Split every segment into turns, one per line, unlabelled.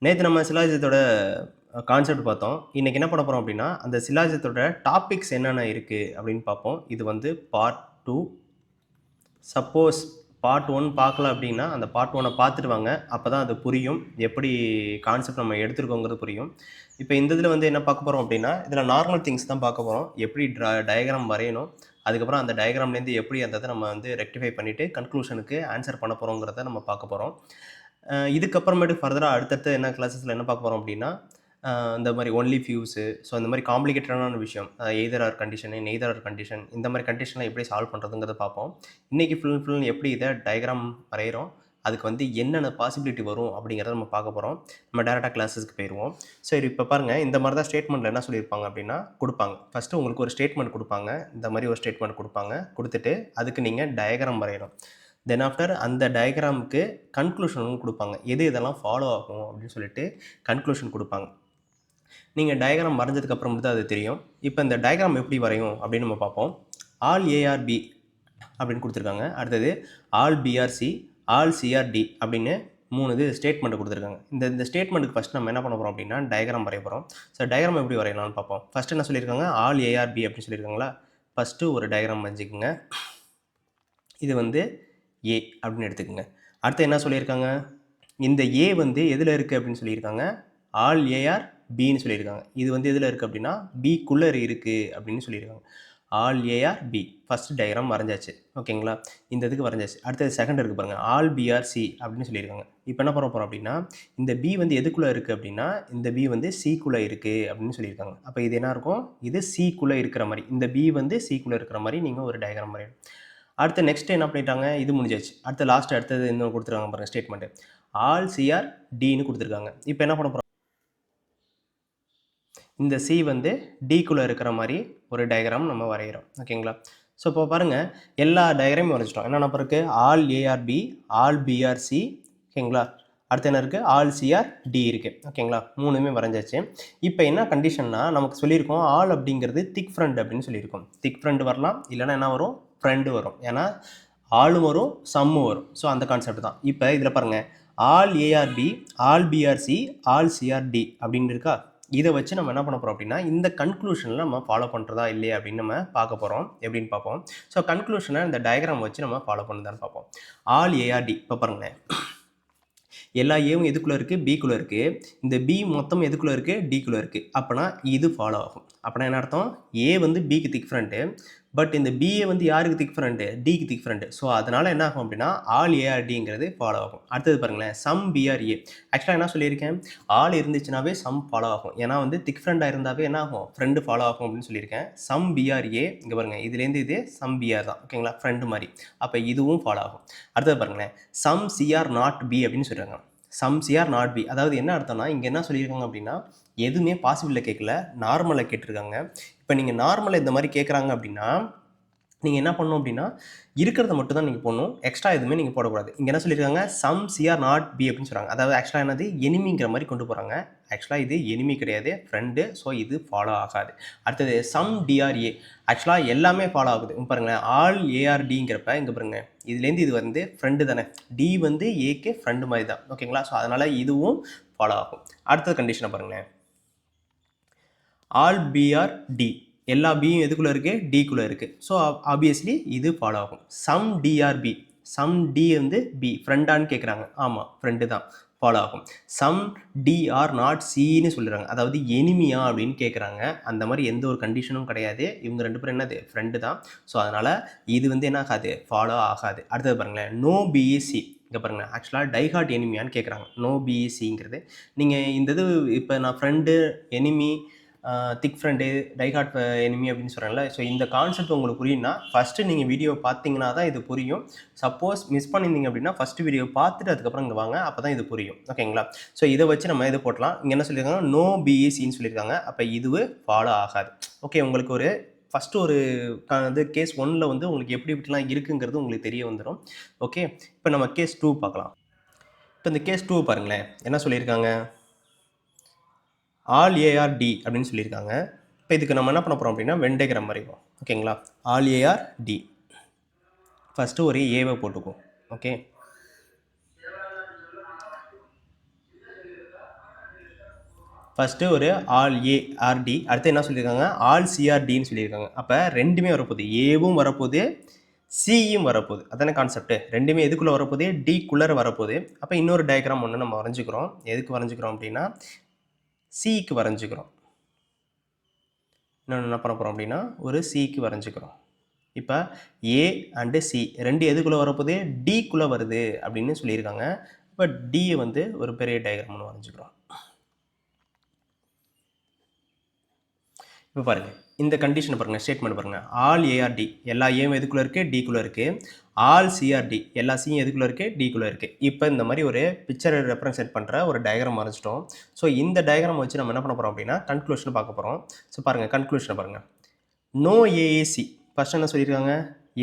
நேத்து நம்ம சிலாஜித்தோட கான்செப்ட் பார்த்தோம். இன்னைக்கு என்ன பண்ண போறோம் அப்டின்னா, அந்த சிலாஜித்தோட டாபிக்ஸ் என்னென்ன இருக்கு அப்டின்னு பார்ப்போம். இது வந்து பார்ட் 2. சப்போஸ் பார்ட் 1 பார்க்கல அப்டின்னா, அந்த பார்ட் 1 பார்த்துட்டு வாங்க. அப்பதான் அது புரியும். எப்படி கான்செப்ட் நம்ம எடுத்திருக்கோங்கிறது புரியும். இப்ப இந்த இதுல வந்து என்ன பார்க்க போறோம் அப்டின்னா, இதுல நார்மல் திங்ஸ் தான் பார்க்க போறோம். எப்படி டயகிராம் வரையணும். அதுக்கப்புறம் அந்த டயகிராம்லேருந்து எப்படி அந்த இத நம்ம வந்து ரெக்டிஃபை பண்ணிட்டு கன்க்ளூஷனுக்கு ஆன்சர் பண்ண போறோங்கிறத நம்ம பார்க்க போறோம். இதுக்கப்புறமேட்டு ஃபர்தரா அடுத்தடுத்து என்ன கிளாஸஸ்ல என்ன பார்க்க போறோம் அப்டின்னா, இந்த மாரி ஒன்லி ஃபியூஸு, ஸோ இந்த மாரி காம்ப்ளிகேட்டடான விஷயம். Either or condition, neither or condition இந்த மாரி கண்டிஷன்லாம் எப்படி சால்வ் பண்ணுறதுங்கிறத பார்ப்போம். இன்னைக்கு ஃபுல் எப்படி இத டயகிராம் வரையிறோம், அதுக்கு வந்து என்னென்ன பாசிபிலிட்டி வரும் அப்படிங்கிறத நம்ம பார்க்க போறோம். நம்ம டைரக்ட்டா கிளாஸஸ்க்கு போயிருவோம். சரி இப்ப பாருங்க, இந்த மாரி தான் ஸ்டேட்மெண்ட்ல என்ன சொல்லியிருப்பாங்க அப்படின்னா, குடுப்பாங்க. ஃபர்ஸ்ட்டு உங்களுக்கு ஒரு ஸ்டேட்மெண்ட் குடுப்பாங்க. இந்த மாரி ஒரு ஸ்டேட்மெண்ட் குடுப்பாங்க. குடுத்துட்டு அதுக்கு நீங்க டயகிராம் வரையணும். தென் ஆஃப்டர் அந்த டயகிராமுக்கு கன்க்ளூஷனும் குடுப்பாங்க. எது இதெல்லாம் ஃபாலோ ஆகும் அப்படின்னு சொல்லிட்டு கன்க்ளூஷன் குடுப்பாங்க. நீங்க டயகிராம் வரைஞ்சதுக்கு அப்புறம் தான் அது தெரியும். இப்ப இந்த டயகிராம் எப்படி வரையும் அப்படின்னு நம்ம பார்ப்போம். ஆல் ஏஆர்-பி அப்படின்னு குடுத்துருக்காங்க. அடுத்தது ஆல் பிஆர்-சி, ஆல் சிஆர்-டி அப்படின்னு 3 இது ஸ்டேட்மெண்ட் குடுத்துருக்காங்க. இந்த ஸ்டேட்மெண்ட்க்கு ஃபர்ஸ்ட் நம்ம என்ன பண்ண போறோம் அப்படின்னா, டயகிராம் வரைய போறோம். ஸோ டயகிராம் எப்படி வரையலாம்னு பார்ப்போம். ஃபர்ஸ்ட் என்ன சொல்லியிருக்காங்க, ஆல் ஏஆர்-பி அப்படின்னு சொல்லியிருக்காங்களா? ஃபர்ஸ்ட்டு ஒரு டயகிராம் வரைஞ்சுக்கங்க. இது வந்து ஏ அப்படின்னு எடுத்துக்கங்க. அடுத்து என்ன சொல்லியிருக்காங்க, இந்த ஏ வந்து எதில் இருக்குது அப்படின்னு சொல்லியிருக்காங்க, ஆல் ஏஆர் பின்னு சொல்லியிருக்காங்க. இது வந்து எதில் இருக்குது அப்படின்னா பிக்குள்ளே இருக்குது அப்படின்னு சொல்லியிருக்காங்க. All A are B first diagram வரைஞ்சாச்சு. ஓகேங்களா, இந்த இதுக்கு வரைஞ்சாச்சு. அடுத்தது செகண்ட் இருக்குது பாருங்கள், ஆல் பிஆர் சி அப்படின்னு சொல்லியிருக்காங்க. இப்போ என்ன பண்ண போகிறோம் அப்படின்னா, இந்த பி வந்து எதுக்குள்ளே இருக்குது அப்படின்னா, இந்த பி வந்து சிக்குள்ளே இருக்குது அப்படின்னு சொல்லியிருக்காங்க. அப்போ இது என்ன இருக்கும், இது சிக்குள்ளே இருக்கிற மாதிரி, இந்த பி வந்து சிக்குள்ளே இருக்கிற மாதிரி நீங்கள் ஒரு டயக்ராம் வரையணும். அடுத்து நெக்ஸ்ட் என்ன பண்ணிட்டாங்க, இது முடிஞ்சாச்சு. அடுத்தது இன்னும் கொடுத்துருக்காங்க பாருங்கள் ஸ்டேட்மெண்ட், ஆல் சிஆர் டின்னு கொடுத்துருக்காங்க. இப்போ என்ன பண்ண போகிறோம், இந்த சி வந்து டிக்குள்ளே இருக்கிற மாதிரி ஒரு டயக்ராம் நம்ம வரைகிறோம். ஓகேங்களா, ஸோ இப்போ பாருங்கள், எல்லா டயக்ராமும் வரைச்சிட்டோம். என்ன நம்பர் இருக்குது, ஆல் ஏஆர்பி, ஆல் பிஆர்சி. ஓகேங்களா, அடுத்து என்ன இருக்குது, ஆல் சிஆர் டி இருக்குது. ஓகேங்களா, மூணுமே வரைஞ்சாச்சு. இப்போ என்ன கண்டிஷன்னா, நமக்கு சொல்லியிருக்கோம் ஆல் அப்படிங்கிறது திக் ஃப்ரெண்ட் அப்படின்னு சொல்லியிருக்கோம். திக் ஃப்ரெண்ட் வரலாம், இல்லைன்னா என்ன வரும், ஃப்ரெண்டு வரும். ஏன்னா ஆளும் வரும், சம்மும் வரும். ஸோ அந்த கான்செப்ட் தான். இப்போ இதில் பாருங்கள், all A are B, all B are C, all C are D அப்படின்னு இருக்கா. இதை வச்சு நம்ம என்ன பண்ண போகிறோம் அப்படின்னா, இந்த கன்க்ளூஷனில் நம்ம ஃபாலோ பண்ணுறதா இல்லையா அப்படின்னு நம்ம பார்க்க போகிறோம். எப்படின்னு பார்ப்போம். ஸோ கன்க்ளூஷனை இந்த டயக்ராம் வச்சு நம்ம ஃபாலோ பண்ணுதான்னு பார்ப்போம். ஆல் ஏஆர்டி, இப்போ பாருங்களேன், எல்லா ஏவும் எதுக்குள்ளே இருக்குது, பிக்குள்ளே இருக்குது. இந்த பி மொத்தம் எதுக்குள்ளே இருக்குது, டிக்குள்ளே இருக்குது. அப்போனா இது ஃபாலோ ஆகும். அப்போனா என்ன அர்த்தம், ஏ வந்து பிக்கு திக் ஃப்ரெண்டு, பட் இந்த பிஏ வந்து யாருக்கு திக் ஃப்ரெண்டு, டிக்கு திக் ஃப்ரெண்டு. ஸோ அதனால் என்ன ஆகும் அப்படின்னா, ஆல் ஏஆர்டிங்கிறது ஃபாலோ ஆகும். அடுத்தது பாருங்களேன், சம் பிஆர்ஏ. ஆக்சுவலாக என்ன சொல்லியிருக்கேன், ஆல் இருந்துச்சுனாவே சம் ஃபாலோ ஆகும். ஏன்னா வந்து திக் ஃப்ரெண்டாக இருந்தாவே என்ன ஆகும், ஃப்ரெண்டு ஃபாலோ ஆகும் அப்படின்னு சொல்லியிருக்கேன். சம் பிஆர்ஏ, இங்கே பாருங்கள், இதுலேருந்து இது சம் பிஆர் தான். ஓகேங்களா, ஃப்ரெண்டு மாதிரி. அப்போ இதுவும் ஃபாலோ ஆகும். அடுத்தது பாருங்களேன், சம் சிஆர் நாட் பி அப்படின்னு சொல்கிறாங்க. சம் சிஆர் நாட் பி, அதாவது என்ன அர்த்தம்னா, இங்கே என்ன சொல்லியிருக்காங்க அப்படின்னா, எதுவுமே பாசிபிளில் கேட்கல, நார்மலில் கேட்டிருக்காங்க. இப்போ நீங்கள் நார்மலில் இந்த மாதிரி கேட்குறாங்க அப்படின்னா, நீங்கள் என்ன பண்ணணும் அப்படின்னா, இருக்கிறத மட்டும் தான் நீங்கள் போடணும், எக்ஸ்ட்ரா எதுவுமே நீங்கள் போடக்கூடாது. இங்கே என்ன சொல்லியிருக்காங்க, சம் சிஆர் நாட் பி அப்படின்னு சொல்கிறாங்க. அதாவது ஆக்சுவலாக என்னது, எனிமிங்கிற மாதிரி கொண்டு போகிறாங்க. ஆக்சுவலாக இது எனிமி கிடையாது, ஃப்ரெண்டு. ஸோ இது ஃபாலோ ஆகாது. அடுத்தது சம் டிஆர்ஏ, ஆக்சுவலாக எல்லாமே ஃபாலோ ஆகுது. பாருங்களேன், ஆல் ஏஆர்டிங்கிறப்ப இங்கே பாருங்க, இதுலேருந்து இது வந்து ஃப்ரெண்டு தானே, டி வந்து ஏக்கு ஃப்ரெண்டு மாதிரி தான். ஓகேங்களா, ஸோ அதனால் இதுவும் ஃபாலோ ஆகும். அடுத்தது கண்டிஷனை பாருங்களேன், ஆல் பிஆர் டி, எல்லா பியும் எதுக்குள்ளே இருக்குது, டிக்குள்ளே இருக்குது. ஸோ ஆப்வியஸ்லி இது ஃபாலோ ஆகும். சம் டிஆர்பி, சம் டி வந்து பி ஃப்ரெண்டான்னு கேட்குறாங்க. ஆமாம், ஃப்ரெண்டு தான், ஃபாலோ ஆகும். சம் டிஆர் நாட் சின்னு சொல்லுறாங்க, அதாவது எனிமியா அப்படின்னு கேட்குறாங்க. அந்த மாதிரி எந்த ஒரு கண்டிஷனும் கிடையாது. இவங்க 2 பேரும் என்னது, ஃப்ரெண்டு தான். ஸோ அதனால் இது வந்து என்ன ஆகாது, ஃபாலோ ஆகாது. அடுத்தது பாருங்களேன், நோ பிஇசி. இங்கே பாருங்களேன், ஆக்சுவலாக டைஹார்ட் எனிமியான்னு கேட்குறாங்க. நோ பிஇசிங்கிறது நீங்கள் இந்த இது இப்போ நான் ஃப்ரெண்டு, எனிமி, திக் ஃப்ரெண்டு, டைஹார்ட் எனிமி அப்படின்னு சொல்கிறேன்ல. ஸோ இந்த கான்செப்ட் உங்களுக்கு புரியும்னா ஃபஸ்ட்டு நீங்கள் வீடியோ பார்த்தீங்கன்னா தான் இது புரியும். சப்போஸ் மிஸ் பண்ணியிருந்தீங்க அப்படின்னா ஃபஸ்ட்டு வீடியோ பார்த்துட்டு அதுக்கப்புறம் இங்கே வாங்க, அப்போ தான் இது புரியும். ஓகேங்களா, ஸோ இதை வச்சு நம்ம இது போட்டலாம். இங்கே என்ன சொல்லியிருக்காங்க, நோ பிஇசின்னு சொல்லியிருக்காங்க. அப்போ இதுவே ஃபாலோ ஆகாது. ஓகே, உங்களுக்கு ஒரு ஃபஸ்ட்டு ஒரு இது கேஸ் 1ல் வந்து உங்களுக்கு எப்படி இப்படிலாம் இருக்குங்கிறது உங்களுக்கு தெரிய வந்துடும். ஓகே, இப்போ நம்ம கேஸ் 2 பார்க்கலாம். இப்போ இந்த கேஸ் 2 பாருங்களேன், என்ன சொல்லியிருக்காங்க, ஆல் ஏஆர் டி அப்படின்னு சொல்லியிருக்காங்க. இப்போ இதுக்கு நம்ம என்ன பண்ண போகிறோம் அப்படின்னா, வென் டயக்ராம் வரைவோம். ஓகேங்களா, ஆல் ஏஆர் டி, ஃபஸ்ட்டு ஒரு ஏவை போட்டுக்குவோம். ஓகே, ஃபஸ்ட்டு ஒரு ஆல் ஏ ஆர்டி, அடுத்து என்ன சொல்லியிருக்காங்க, ஆல் சிஆர்டின்னு சொல்லியிருக்காங்க. அப்போ ரெண்டுமே வரப்போகுது, ஏவும் வரப்போகுது, சியும் வரப்போகுது. அதானே கான்செப்ட். ரெண்டுமே எதுக்குள்ளே வரப்போகுது, டிக்குள்ளே வரப்போகுது. அப்போ இன்னொரு டயக்ராம் ஒன்று நம்ம வரைஞ்சிக்கிறோம். எதுக்கு வரைஞ்சிக்கிறோம் அப்படின்னா சிக்கு வரைஞ்சிக்கிறோம். இன்னொன்று என்ன பண்ண போகிறோம் அப்படின்னா ஒரு சிக்கு வரைஞ்சிக்கிறோம். இப்போ ஏ அண்டு சி ரெண்டு எதுக்குள்ளே வரப்போகுது, டிக்குள்ளே வருது அப்படின்னு சொல்லியிருக்காங்க. இப்போ டியை வந்து ஒரு பெரிய டயக்ராம் ஒன்று வரைஞ்சிக்கிறோம். இப்போ பாருங்கள், இந்த கண்டிஷனை பாருங்கள், ஸ்டேட்மெண்ட் பாருங்கள். ஆல் ஏஆர்டி எல்லா ஏவும் எதுக்குள்ளே இருக்குது, டிக்குள்ளே இருக்குது. ஆல் சிஆர்டி எல்லா சியும் எதுக்குள்ளே இருக்குது, டிக்குள்ளே இருக்குது. இப்போ இந்த மாதிரி ஒரு பிக்சரை ரெப்ரசென்ட் பண்ணுற ஒரு டயக்ராம் வரைஞ்சிட்டோம். ஸோ இந்த டயக்ராம் வச்சு நம்ம என்ன பண்ண போகிறோம் அப்படின்னா கன்க்ளூஷன் பார்க்க போகிறோம். ஸோ பாருங்கள், கன்க்ளூஷனை பாருங்கள். நோ ஏஏசி ஃபஸ்ட் என்ன சொல்லியிருக்காங்க,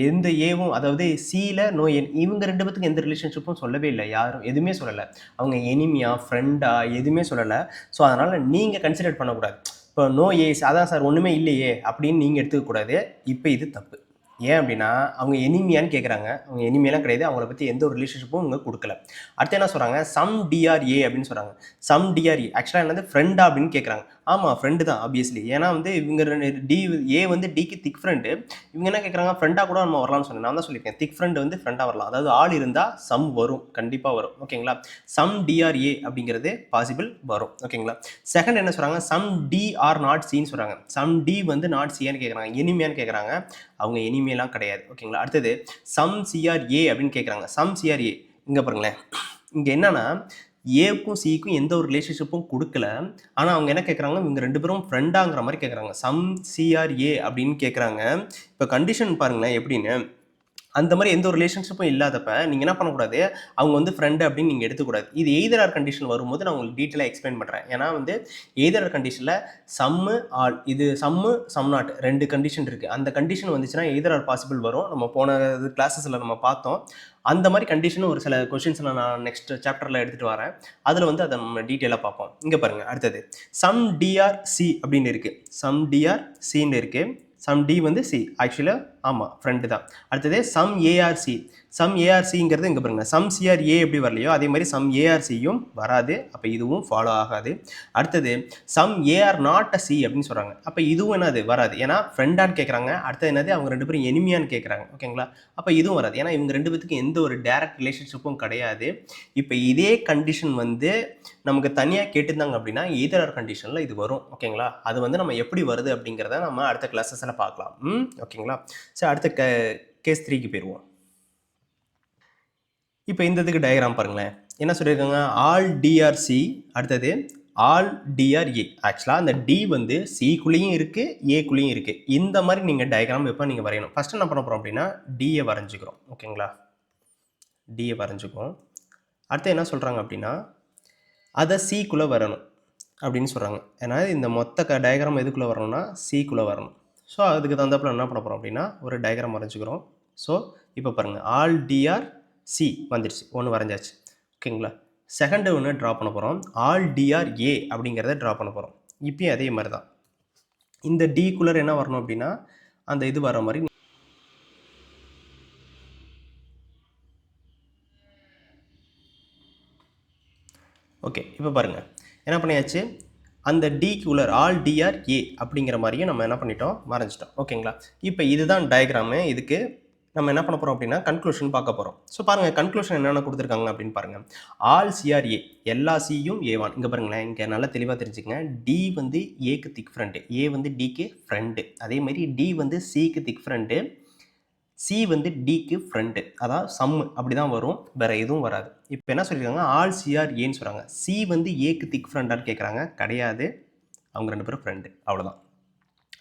எந்த ஏவும், அதாவது சியில் நோ என், இவங்க ரெண்டு பேத்துக்கு எந்த ரிலேஷன்ஷிப்பும் சொல்லவே இல்லை, யாரும் எதுவுமே சொல்லலை. அவங்க எனிமியா ஃப்ரெண்டா எதுவுமே சொல்லலை. ஸோ அதனால் நீங்கள் கன்சிடர் பண்ணக்கூடாது. இப்போ நோ ஏஸ், அதான் சார் ஒன்றுமே இல்லையே அப்படின்னு நீங்கள் எடுத்துக்கக்கூடாது. இப்போ இது தப்பு. ஏன் அப்படின்னா அவங்க எனிமியான்னு கேட்குறாங்க. அவங்க எனிமியெல்லாம் கிடையாது, அவங்கள பற்றி எந்த ஒரு ரிலேஷன்ஷிப்பும் இங்கே கொடுக்கல. அடுத்து என்ன சொல்கிறாங்க, சம் டிஆர்ஏ அப்படின்னு சொல்கிறாங்க. சம் டிஆர்ஏ ஆக்சுவலாக என்னது, ஃப்ரெண்டா அப்படின்னு கேட்குறாங்க. ஆமாம், ஃப்ரெண்டு தான் ஆப்வியஸ்லி. ஏன்னா வந்து இவங்க டி ஏ வந்து டிக்கு திக் ஃப்ரெண்டு. இவங்க என்ன கேட்குறாங்க, ஃப்ரெண்டாக கூட நம்ம வரலாம்னு சொன்னேன். நான் தான் சொல்லியிருக்கேன், திக் ஃப்ரெண்டு வந்து ஃப்ரெண்டாக வரலாம். அதாவது ஆள் இருந்தால் சம் வரும், கண்டிப்பாக வரும். ஓகேங்களா. சம் டிஆர்ஏ அப்படிங்கிறது பாசிபிள் வரும். ஓகேங்களா. செகண்ட் என்ன சொல்கிறாங்க, சம் டி ஆர் நாட் சின்னு சொல்கிறாங்க. சம் டி வந்து நாட் சியான்னு கேட்குறாங்க, எனிமியான்னு கேட்குறாங்க. அவங்க எனிமியெல்லாம் கிடையாது. ஓகேங்களா. அடுத்தது சம் சிஆர்ஏ அப்படின்னு கேட்குறாங்க. சம் சிஆர்ஏ இங்கே பாருங்களேன், இங்கே என்னன்னா ஏக்கும் சிக்கும் எந்த ஒரு ரிலேஷன்ஷிப்பும் கொடுக்கல. ஆனால் அவங்க என்ன கேட்குறாங்க, இவங்க ரெண்டு பேரும் ஃப்ரெண்டாங்கிற மாதிரி கேட்குறாங்க. சம் சிஆர்ஏ அப்படின்னு கேட்குறாங்க. இப்போ கண்டிஷன் பாருங்களேன் எப்படின்னு, அந்த மாதிரி எந்த ஒரு ரிலேஷன்ஷிப்பும் இல்லாதப்ப நீங்கள் என்ன பண்ணக்கூடாது, அவங்க வந்து ஃப்ரெண்டு அப்படின்னு நீங்கள் எடுத்துக்கூடாது. இது எய்தர் ஆர் கண்டிஷன் வரும்போது நான் உங்களுக்கு டீட்டெயிலாக எக்ஸ்பிளைன் பண்ணுறேன். ஏன்னா வந்து எய்தர் ஆர் கண்டிஷனில் சம்மு ஆல், இது சம்மு சம் நாட் ரெண்டு கண்டிஷன் இருக்குது. அந்த கண்டிஷன் வந்துச்சுன்னா எய்தர் ஆர் பாசிபிள் வரும். நம்ம போன கிளாஸஸில் நம்ம பார்த்தோம். அந்த மாதிரி கண்டிஷனும் ஒரு சில கொஷின்ஸில் நான் நெக்ஸ்ட் சாப்டரில் எடுத்துகிட்டு வரேன். அதில் வந்து அதை நம்ம டீட்டெயிலாக பார்ப்போம். இங்கே பாருங்கள், அடுத்தது சம் டிஆர் சி அப்படின்னு இருக்குது. சம் டிஆர் சின்னு இருக்குது. சம் டி வந்து சி, ஆக்சுவலாக ஆமாம் ஃப்ரெண்டு தான். அடுத்தது சம் ஏஆர்சி. சம் ஏஆர்சிங்கிறது இங்கே பாருங்கள், சம் சிஆர்ஏ எப்படி வரலையோ அதே மாதிரி சம் ஏஆர்சியும் வராது. அப்போ இதுவும் ஃபாலோ ஆகாது. அடுத்தது some A are not a C அப்படின்னு சொல்கிறாங்க. அப்போ இதுவும் என்னது வராது, ஏன்னா ஃப்ரெண்டான்னு கேட்குறாங்க. அடுத்தது என்னது, அவங்க ரெண்டு பேரும் எனிமியான்னு கேட்குறாங்க. ஓகேங்களா. அப்போ இதுவும் வராது, ஏன்னா இவங்க ரெண்டு பேத்துக்கு எந்த ஒரு டைரக்ட் ரிலேஷன்ஷிப்பும் கிடையாது. இப்போ இதே கண்டிஷன் வந்து நமக்கு தனியாக கேட்டிருந்தாங்க அப்படின்னா எய்தர் ஆர் கண்டிஷனில் இது வரும். ஓகேங்களா. அது வந்து நம்ம எப்படி வருது அப்படிங்கிறத நம்ம அடுத்த கிளாஸஸில் பார்க்கலாம். ஓகேங்களா. சரி, அடுத்த கேஸ் 3க்கு போயிடுவோம். இப்போ இந்த இதுக்கு டயக்ராம் பாருங்களேன், என்ன சொல்லியிருக்காங்க, ஆல் டிஆர்சி, அடுத்தது ஆல் டிஆர்ஏ. ஆக்சுவலாக அந்த டி வந்து சிக்குள்ளேயும் இருக்குது, ஏக்குள்ளேயும் இருக்குது. இந்த மாதிரி நீங்கள் டயக்ராம் எப்போ நீங்கள் வரையணும். ஃபஸ்ட்டு என்ன பண்ண போகிறோம் அப்படின்னா டியை வரைஞ்சிக்கிறோம். ஓகேங்களா. டியை வரைஞ்சிக்கிறோம். அடுத்து என்ன சொல்கிறாங்க அப்படின்னா அதை சிக்குள்ளே வரணும் அப்படின்னு சொல்கிறாங்க. ஏன்னா இந்த மொத்த டயக்ராம் எதுக்குள்ளே வரணும்னா சிக்குள்ளே வரணும். ஸோ அதுக்கு தகுந்தாப்பில் என்ன பண்ண போகிறோம் அப்படின்னா ஒரு டயக்ராம் வரைஞ்சிக்கிறோம். ஸோ இப்போ பாருங்கள், ஆல் டிஆர் சி வந்துடுச்சு, ஒன்று வரைஞ்சாச்சு. ஓகேங்களா. செகண்டு ஒன்று ட்ரா பண்ண போகிறோம், ஆல் டிஆர் ஏ அப்படிங்கிறத ட்ரா பண்ண போகிறோம். இப்பயும் அதே மாதிரி தான் இந்த டிக்குள்ளே என்ன வரணும் அப்படின்னா அந்த இது வர மாதிரி. ஓகே, இப்போ பாருங்கள் என்ன பண்ணியாச்சு, அந்த டிக்குள்ளர் ஆல் டிஆர் ஏ அப்படிங்கிற மாதிரியும் நம்ம என்ன பண்ணிட்டோம், வரைஞ்சிட்டோம். ஓகேங்களா. இப்போ இதுதான் டயக்ராமு. இதுக்கு நம்ம என்ன பண்ண போகிறோம் அப்படின்னா கன்க்ளூஷன் பார்க்க போகிறோம். ஸோ பாருங்கள், கன்க்ளூஷன் என்னென்ன கொடுத்துருக்காங்க அப்படின்னு பாருங்கள். ஆல் சிஆர்ஏ எல்லா சியும் ஏவான். இங்கே பாருங்களேன், இங்கே நல்லா தெளிவாக தெரிஞ்சுக்கங்க. டி வந்து ஏக்கு திக் ஃப்ரெண்டு, ஏ வந்து டிக்கு ஃப்ரெண்டு. அதே மாதிரி டி வந்து சிக்கு திக் ஃப்ரெண்டு, சி வந்து டிக்கு ஃப்ரெண்டு. அதாவது சம் அப்படி தான் வரும், வேறு எதுவும் வராது. இப்போ என்ன சொல்லியிருக்காங்க, ஆல் சிஆர் ஏன்னு சொல்கிறாங்க. சி வந்து ஏக்கு திக் ஃப்ரெண்டான்னு கேட்குறாங்க, கிடையாது. அவங்க ரெண்டு பேரும் ஃப்ரெண்டு, அவ்வளோதான்.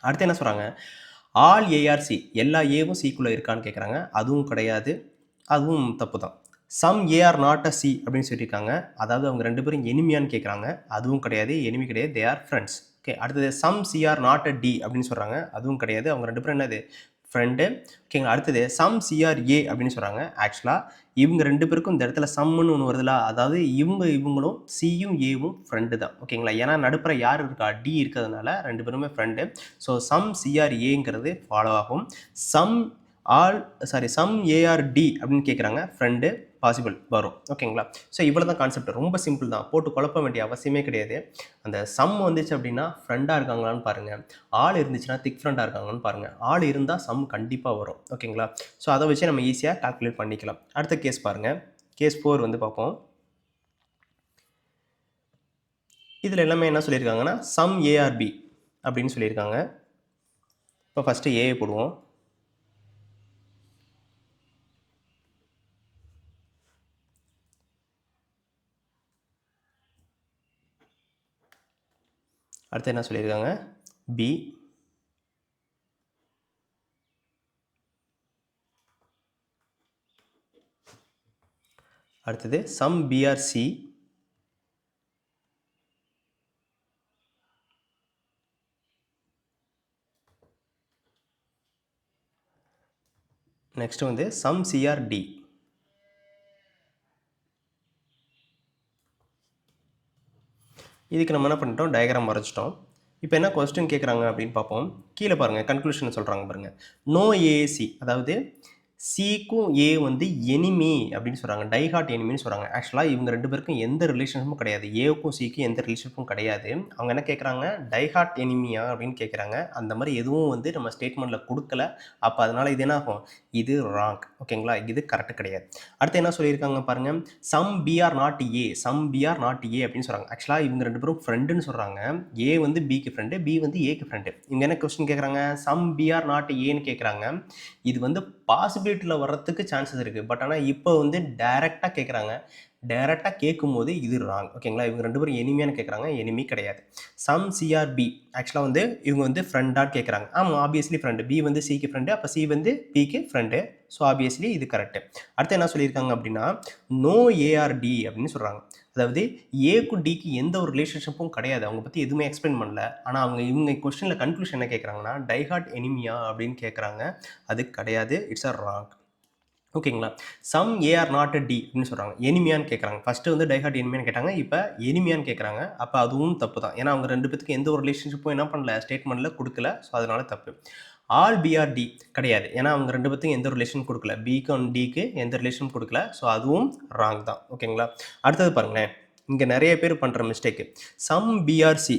அடுத்து என்ன சொல்கிறாங்க, ஆல் ஏஆர்சி எல்லா ஏவும் சிக்குள்ளே இருக்கான்னு கேட்குறாங்க, அதுவும் கிடையாது, அதுவும் தப்பு தான். Some A are not a C அப்படின்னு சொல்லியிருக்காங்க, அதாவது அவங்க ரெண்டு பேரும் எனிமியான்னு கேட்குறாங்க, அதுவும் கிடையாது, எனிமி கிடையாது, தே ஆர் ஃப்ரெண்ட்ஸ். ஓகே. அடுத்தது some C are not a D அப்படின்னு சொல்கிறாங்க, அதுவும் கிடையாது, அவங்க ரெண்டு பேரும் என்னது, ஃப்ரெண்டு. ஓகேங்களா. அடுத்தது சம் சிஆர்ஏ அப்படின்னு சொல்கிறாங்க. ஆக்சுவலாக இவங்க ரெண்டு பேருக்கும் இந்த இடத்துல சம்முன்னு ஒன்று வருதுல, அதாவது இவங்களும் சியும் ஏவும் ஃப்ரெண்டு தான். ஓகேங்களா. ஏன்னா நடுப்புற யார் இருக்கா, டி இருக்கிறதுனால ரெண்டு பேருமே ஃப்ரெண்டு. ஸோ சம் சிஆர்ஏங்கிறது ஃபாலோ ஆகும். சம் சம் ஏஆர்டி அப்படின்னு கேட்குறாங்க, ஃப்ரெண்டு பாசிபிள் வரும். ஓகேங்களா? ஸோ இவ்வளோ தான் கான்செப்ட். ரொம்ப சிம்பிள் தான். போட்டு குழப்ப வேண்டிய அவசியமே கிடையாது. அந்த சம் வந்துச்சு அப்படின்னா ஃப்ரெண்டாக இருக்காங்களான்னு பாருங்கள். ஆள் இருந்துச்சுன்னா திக் ஃப்ரெண்டாக இருக்காங்கன்னு பாருங்கள். ஆள் இருந்தால் சம் கண்டிப்பாக வரும். ஓகேங்களா? ஸோ அதை வச்சு நம்ம ஈஸியாக கால்குலேட் பண்ணிக்கலாம். அடுத்த கேஸ் பாருங்கள். கேஸ் 4 வந்து பார்ப்போம். இதில் எல்லாமே என்ன சொல்லியிருக்காங்கன்னா சம் ஏஆர்பி அப்படின்னு சொல்லியிருக்காங்க. இப்போ ஃபஸ்ட்டு ஏஐ போடுவோம். அடுத்து என்ன சொல்லியிருக்காங்க, பி, அடுத்தது சம் பிஆர்சி, நெக்ஸ்ட் வந்து சம் சிஆர்டி. இதுக்கு நம்ம என்ன பண்ணிட்டோம், டயக்ராம் வரைச்சிட்டோம். இப்போ என்ன கொஸ்டின் கேட்குறாங்க அப்படின்னு பார்ப்போம். கீழே பாருங்கள், கன்க்ளூஷன் சொல்கிறாங்க பாருங்கள். நோ ஏசி, அதாவது சிக்கும் ஏ வந்து எனிமி அப்படின்னு சொல்கிறாங்க, டைஹார்ட் எனிமின்னு சொல்கிறாங்க. ஆக்சுவலாக இவங்க ரெண்டு பேருக்கும் எந்த ரிலேஷன்ஷிப்பும் கிடையாது. ஏவுக்கும் சிக்கும் எந்த ரிலேஷன்ஷிப்பும் கிடையாது. அவங்க என்ன கேட்குறாங்க, டைஹார்ட் எனிமியா அப்படின்னு கேட்குறாங்க. அந்த மாதிரி எதுவும் வந்து நம்ம ஸ்டேட்மெண்ட்டில் கொடுக்கல. அப்போ அதனால் இது என்ன ஆகும், இது ராங். ஓகேங்களா? இது கரெக்டு கிடையாது. அடுத்து என்ன சொல்லியிருக்காங்க பாருங்கள், some B are not A, some B are not A அப்படின்னு சொல்கிறாங்க. ஆக்சுவலாக இவங்க ரெண்டு பேரும் ஃப்ரெண்டுன்னு சொல்கிறாங்க. ஏ வந்து பிக்கு ஃப்ரெண்டு, பி வந்து ஏக்கு ஃப்ரெண்டு. இவங்க என்ன கொஸ்டின் கேட்குறாங்க, சம் பிஆர் நாட் ஏன்னு கேட்குறாங்க. இது வந்து பாசிபிலிட்டியில் வர்றதுக்கு சான்சஸ் இருக்குது. பட் ஆனால் இப்போ வந்து டைரெக்டாக கேட்குறாங்க. டைரெக்டாக கேட்கும்போது இது ராங். ஓகேங்களா? இவங்க ரெண்டு பேரும் எனிமியான்னு கேட்குறாங்க, எனிமி கிடையாது. சம் சிஆர்பி, ஆக்சுவலாக வந்து இவங்க வந்து ஃப்ரெண்டான்னு கேட்குறாங்க. ஆமாம், ஆப்வியஸ்லி ஃப்ரெண்டு. பி வந்து சிக்கு ஃப்ரெண்டு, அப்போ சி வந்து பிக்கு ஃப்ரெண்டு. ஸோ ஆப்வியஸ்லி இது கரெக்டு. அடுத்து என்ன சொல்லியிருக்காங்க அப்படின்னா நோ ஏஆர்டி அப்படின்னு சொல்கிறாங்க. அதாவது ஏக்கும் டிக்கு எந்த ஒரு ரிலேஷன்ஷிப்பும் கிடையாது. அவங்க பற்றி எதுவுமே எக்ஸ்பிளைன் பண்ணல. ஆனால் இவங்க கொஸ்டினில் கன்க்ளூஷன் என்ன கேட்குறாங்கன்னா டைஹார்ட் எனிமியா அப்படின்னு கேட்குறாங்க. அது கிடையாது. It's a wrong. ஓகேங்களா? சம் ஏஆர் நாட் டி அப்படின்னு சொல்கிறாங்க. எனிமியான்னு கேட்குறாங்க. ஃபஸ்ட்டு வந்து டைஹார்ட் எனிமியான்னு கேட்டாங்க, இப்போ எனிமியான்னு கேட்குறாங்க. அப்போ அதுவும் தப்பு தான். ஏன்னா அவங்க ரெண்டு பேத்துக்கு எந்த ஒரு ரிலேஷன்ஷிப்பும் என்ன பண்ணல, ஸ்டேட்மெண்ட்டில் கொடுக்கல. ஸோ அதனால தப்பு. ஆல் பிஆர்டி கிடையாது. ஏன்னா அவங்க ரெண்டு பேத்துக்கும் எந்த ரிலேஷன் கொடுக்கல. பிக்கும் டிக்கு எந்த ரிலேஷன் கொடுக்கல. ஸோ அதுவும் ராங் தான். ஓகேங்களா? அடுத்தது பாருங்களேன், இங்கே நிறைய பேர் பண்ணுற மிஸ்டேக்கு சம் பிஆர்சி.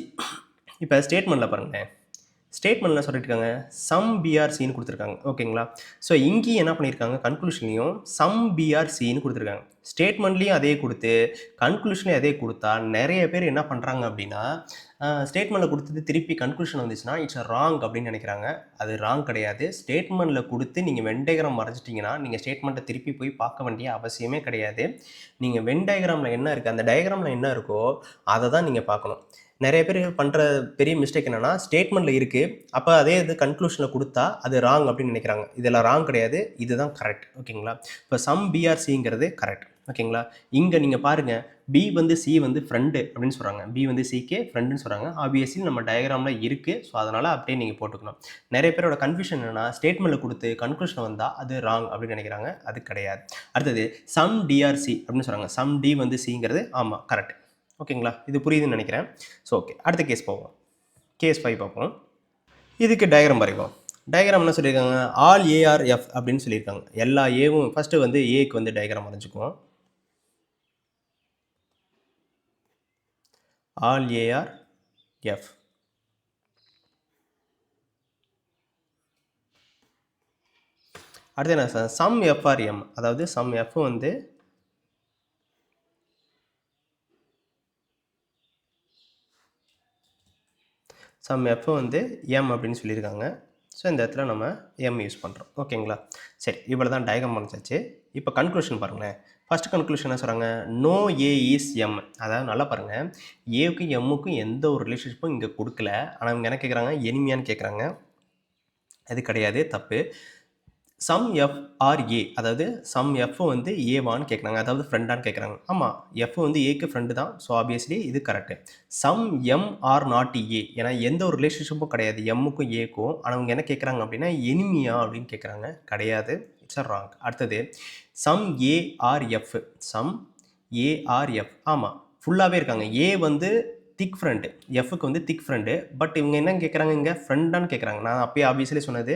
இப்போ ஸ்டேட்மெண்ட்டில் பாருங்களேன், ஸ்டேட்மெண்ட்டில் சொல்லியிருக்காங்க சம் பிஆர்சின்னு கொடுத்துருக்காங்க. ஓகேங்களா? ஸோ இங்கேயும் என்ன பண்ணியிருக்காங்க, கன்க்ளூஷன்லையும் சம் பிஆர்சின்னு கொடுத்துருக்காங்க. ஸ்டேட்மெண்ட்லேயும் அதே கொடுத்து கன்க்ளூஷன்லேயும் அதே கொடுத்தா நிறைய பேர் என்ன பண்ணுறாங்க அப்படின்னா ஸ்டேட்மெண்ட்டில் கொடுத்தது திருப்பி கன்க்ளூஷன் வந்துச்சுன்னா இட்ஸ் ராங் அப்படின்னு நினைக்கிறாங்க. அது ராங் கிடையாது. ஸ்டேட்மெண்ட்டில் கொடுத்து நீங்கள் வென் டயக்ராம் வரைஞ்சிட்டிங்கன்னா நீங்கள் ஸ்டேட்மெண்ட்டை திருப்பி போய் பார்க்க வேண்டிய அவசியமே கிடையாது. நீங்கள் வென் டயக்ராமில் என்ன இருக்குது, அந்த டயக்ராமில் என்ன இருக்கோ அதை தான் நீங்கள் பார்க்கணும். நிறைய பேர் பண்ணுற பெரிய மிஸ்டேக் என்னென்னா ஸ்டேட்மெண்ட்டில் இருக்குது, அப்போ அதே இது கன்க்ளூஷனில் கொடுத்தா அது ராங் அப்படின்னு நினைக்கிறாங்க. இதெல்லாம் ராங் கிடையாது, இதுதான் கரெக்ட். ஓகேங்களா? இப்போ சம் பிஆர்சிங்கிறது கரெக்ட். ஓகேங்களா? இங்கே நீங்கள் பாருங்கள், பி வந்து சி வந்து ஃப்ரெண்டு அப்படின்னு சொல்கிறாங்க. பி வந்து சிக்கு ஃப்ரெண்டுன்னு சொல்கிறாங்க. ஆப்வியஸ்லி நம்ம டயக்ராமில் இருக்குது. ஸோ அதனால் அப்படியே நீங்கள் போட்டுக்கணும். நிறைய பேரோட கன்ஃபியூஷன் என்னென்னா ஸ்டேட்மெண்ட்டில் கொடுத்து கன்க்ளூஷன் வந்தால் அது ராங் அப்படின்னு நினைக்கிறாங்க. அது கிடையாது. அடுத்தது சம் டிஆர்சி அப்படின்னு சொல்கிறாங்க. சம் டி வந்து சிங்கிறது ஆமாம் கரெக்ட். ஓகேங்களா? இது புரியுதுன்னு நினைக்கிறேன். ஸோ ஓகே, அடுத்த கேஸ் போவோம். கேஸ் 5 பார்ப்போம். இதுக்கு டயக்ராம் வரைக்கும். டயக்ராம் என்ன சொல்லியிருக்காங்க, ஆல் ஏஆர் எஃப் அப்படின்னு சொல்லியிருக்காங்க. எல்லா ஏவும் ஃபஸ்ட்டு வந்து ஏக்கு வந்து டயக்ராம் வரைஞ்சிக்குவோம். All A are F. அடுத்து என்ன சார், சம் எஃப்ஆர் எம், அதாவது சம் எஃப் வந்து சம் எஃப் வந்து எம் அப்படின்னு சொல்லியிருக்காங்க. ஸோ இந்த இடத்துல நம்ம எம் யூஸ் பண்ணுறோம். ஓகேங்களா? சரி, இவ்வளோ தான் டயக்ராம் வரைஞ்சாச்சு. இப்போ கன்க்ளூஷன் பாருங்களேன். ஃபஸ்ட் கன்க்ளூஷன் என்ன சொல்கிறாங்க, நோ ஏ இஸ் எம். அதாவது நல்லா பாருங்கள், ஏவுக்கும் எம்முக்கும் எந்த ஒரு ரிலேஷன்ஷிப்பும் இங்கே கொடுக்கல. ஆனால் இவங்க என்ன கேட்குறாங்க, எனிமியான்னு கேட்குறாங்க. அது கிடையாது, தப்பு. சம் எஃப் ஆர் ஏ, அதாவது சம் எஃப் வந்து ஏவான்னு கேட்குறாங்க, அதாவது ஃப்ரெண்டான்னு கேட்குறாங்க. ஆமாம், எஃப் வந்து ஏக்கு ஃப்ரெண்டு தான். ஸோ ஆப்வியஸ்லி இது correct. Some M are not A, ஏன்னா எந்த ஒரு ரிலேஷன்ஷிப்பும் கிடையாது எம்முக்கும் ஏக்கும். ஆனால் அவங்க என்ன கேட்குறாங்க அப்படின்னா எனிமியா அப்படின்னு கேட்குறாங்க. கிடையாது, இட்ஸ் அ ராங். அடுத்தது சம் ஏஆர்எஃப். சம் ஏஆர்எஃப், ஆமாம் ஃபுல்லாகவே இருக்காங்க. ஏ வந்து திக் ஃப்ரெண்டு, எஃப்க்கு வந்து திக் ஃப்ரெண்டு. பட் இவங்க என்ன கேட்குறாங்க, இங்கே ஃப்ரெண்டான்னு கேட்குறாங்க. நான் அப்பயே ஆப்வியஸ்லி சொன்னது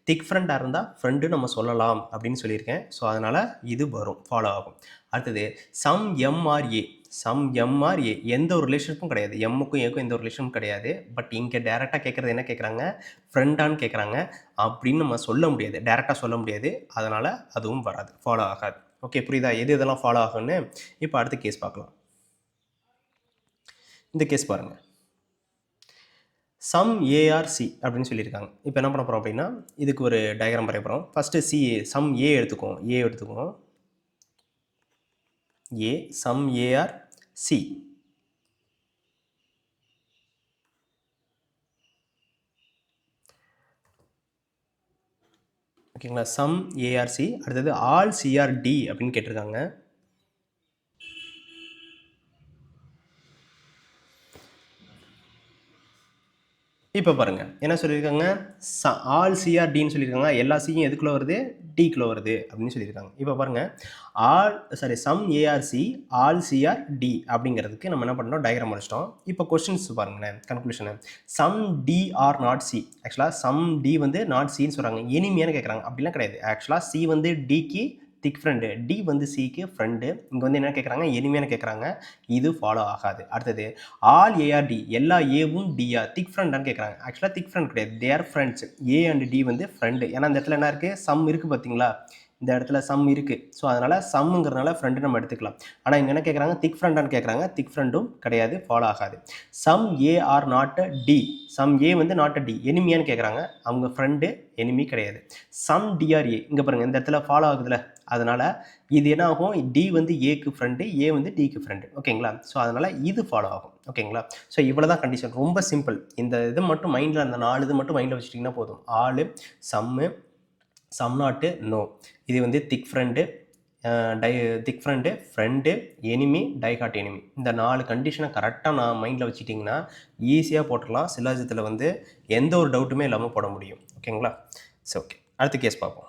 திக் ஃப்ரெண்டாக இருந்தால் ஃப்ரெண்டு நம்ம சொல்லலாம் அப்படின்னு சொல்லியிருக்கேன். ஸோ அதனால் இது வரும், ஃபாலோ ஆகும். அடுத்தது சம் எம்ஆர்ஏ. சம் எம்ஆர்ஏ எந்த ஒரு ரிலேஷனுக்கும் கிடையாது, எம்முக்கும் ஏக்கும் எந்த ஒரு ரிலேஷனும் கிடையாது. பட் இங்கே டேரெக்டாக கேட்குறது என்ன கேட்குறாங்க, ஃப்ரெண்டான்னு கேட்குறாங்க. அப்படின்னு நம்ம சொல்ல முடியாது, டேரெக்டாக சொல்ல முடியாது. அதனால் அதுவும் வராது, ஃபாலோ ஆகாது. ஓகே, புரியுதா எது இதெல்லாம் ஃபாலோ ஆகும்னு? இப்போ அடுத்த கேஸ் பார்க்கலாம். இந்த கேஸ் பாருங்கள். சம் ஏஆர்சி அப்படின்னு சொல்லியிருக்காங்க. இப்போ என்ன பண்ண போகிறோம் அப்படின்னா, இதுக்கு ஒரு டயக்ராம் வரைய போகிறோம். ஃபஸ்ட்டு சம் ஏ எடுத்துக்குவோம். ஏ சம் ஏஆர் சி. ஓகேங்களா, சம் ஏஆர்சி. அடுத்தது ஆல் சிஆர்டி அப்படின்னு கேட்டிருக்காங்க. இப்போ பாருங்கள் என்ன சொல்லியிருக்காங்க, ஆல் சிஆர்டின்னு சொல்லியிருக்காங்க. எல்லா சியும் எதுக்குள்ளே வருது, டிக்குள்ளே வருது அப்படின்னு சொல்லியிருக்காங்க. இப்போ பாருங்கள், some A are C all C are D அப்படிங்கிறதுக்கு நம்ம என்ன பண்ணோம், டயக்ராம் முடிச்சிட்டோம். இப்போ கொஸ்டின்ஸ் பாருங்களேன், கன்க்ளூஷனு. Some D are not C. ஆக்சுவலாக சம் டி வந்து நாட் சின்னு சொல்கிறாங்க, எனிமியான்னு கேட்குறாங்க. அப்படிலாம் கிடையாது. ஆக்சுவலாக சி வந்து டிக்கு திக் ஃப்ரெண்டு, டி வந்து சிக்கு ஃப்ரெண்டு. இங்கே வந்து என்ன கேட்குறாங்க, எனிமையான கேட்குறாங்க. இது ஃபாலோ ஆகாது. அடுத்தது ஆல் ஏஆர்டி, எல்லா ஏவும் டிஆ திக் ஃப்ரெண்டான்னு கேட்குறாங்க. ஆக்சுவலாக திக் ஃப்ரெண்ட் கிடையாது, they're friends. A and D வந்து ஃப்ரெண்டு. ஏன்னா இந்த இடத்துல என்ன இருக்குது, சம் இருக்குது பார்த்தீங்களா, இந்த இடத்துல சம் இருக்குது. ஸோ அதனால் சம்ங்கிறதுனால ஃப்ரெண்டு நம்ம எடுத்துக்கலாம். ஆனால் இங்கே என்ன கேட்குறாங்க, திக் ஃப்ரெண்டான்னு கேட்குறாங்க. திக் ஃப்ரெண்டும் கிடையாது, ஃபாலோ ஆகாது. Some A are not D. Some A வந்து நாட் டி, எனிமியான்னு கேட்குறாங்க. அவங்க ஃப்ரெண்டு, எனிமி கிடையாது. சம் டிஆர்ஏ, இங்கே பாருங்கள் இந்த இடத்துல ஃபாலோ ஆகுதுல, அதனால் இது என்ன ஆகும், டி வந்து ஏக்கு ஃப்ரெண்டு, ஏ வந்து டிக்கு ஃப்ரெண்டு. ஓகேங்களா, ஸோ அதனால் இது ஃபாலோ ஆகும். ஓகேங்களா, ஸோ இவ்வளோ தான் கண்டிஷன், ரொம்ப சிம்பிள். இந்த இது மட்டும் மைண்டில், அந்த 4 இது மட்டும் மைண்டில் வச்சுட்டிங்கன்னா போதும். ஆளு, சம்மு, சம் நாட்டு, நோ. இது வந்து thick friend, thick friend, friend, enemy, டைகாட் எனிமி. இந்த 4 கண்டிஷனை கரெக்டாக நான் மைண்டில் வச்சுட்டிங்கன்னா ஈஸியாக போட்டுடலாம். சிலாஜத்தில் வந்து எந்த ஒரு டவுட்டுமே இல்லாமல் போட முடியும். ஓகேங்களா, சரி, ஓகே, அடுத்த கேஸ் பார்ப்போம்.